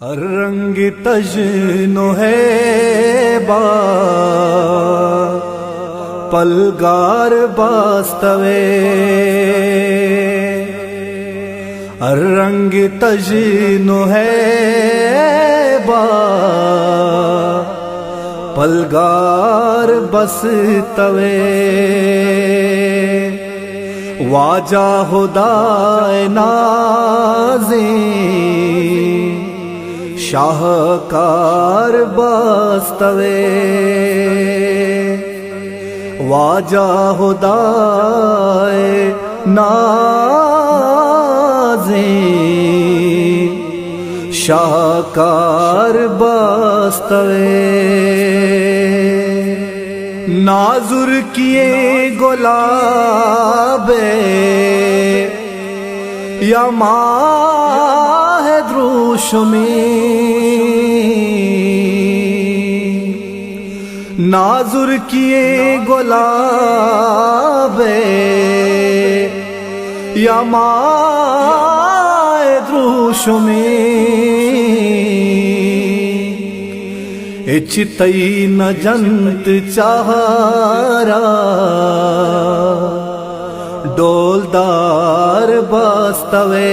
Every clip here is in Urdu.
رنگ تجنو ہے با پلگار باستوے رنگ تجنو ہے با پلگار بستوے واجہ خدائے نازیں شاہکار بستوے واجہ خدائے نازیں شاہکار بستوے نازر کیے گلاب یا ماہ دروشمی نازر کیے گلاب یا ماہ دروشمی اچتئی نہ جنت چہارا ڈولدار بستوے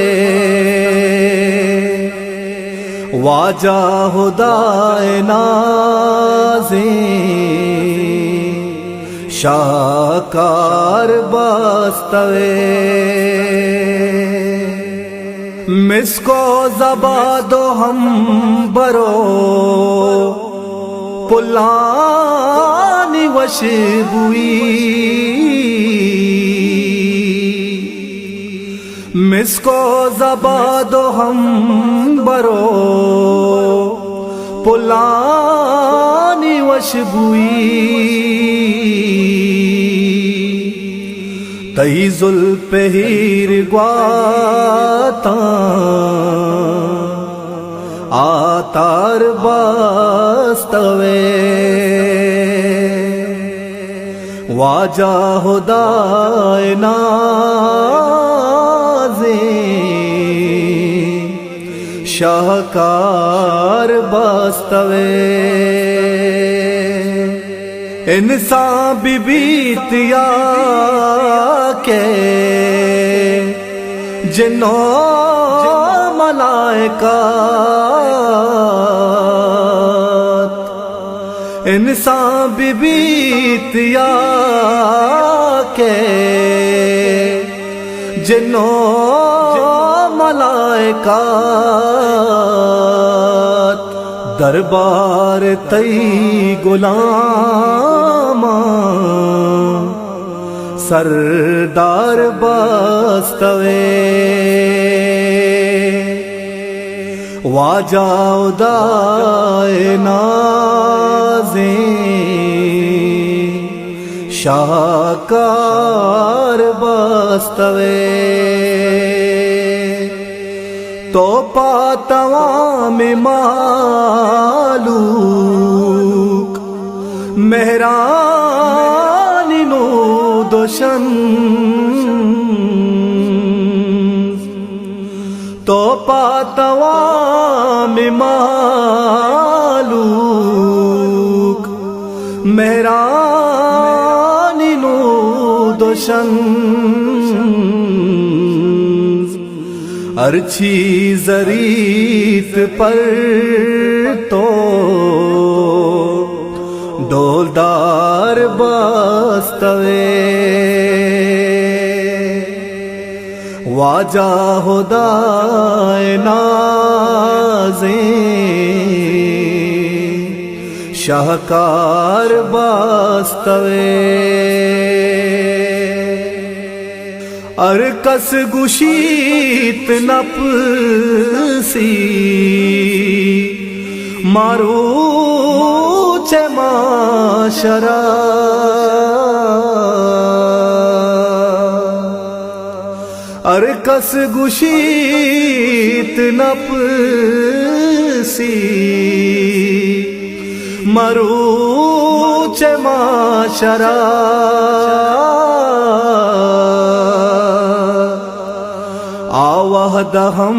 واجہ خدائے نازیں شاہکار بستوے مس کو زباد و ہم برو پلانی وشبوئی مس کو زباد و ہم برو پلانی وشبوئی تئی زلف ہیر گواتا آتار بستوے واجہ خدائے نازیں شاہکار بستوے انسان بھی بیتیا کے جنوں ملائکات انسان بھی بیتیا کے جنوں ملائکات دربار تئی غلام سردار بستوے واجہ خدائے نازیں شاہکار بستوے تو پاتوام معلوق مہرانی نو دوشن تو پاتوام معلوق مہرانی نو دوشن ارچھی زریت پر تو ڈولدار بستوے واجہ خدائے نازیں شاہکار بستوے ارکس گشیت نپسی مارو چے معاشرہ ارکس گشیت نپسی مروچ معاشرہ آوہدہم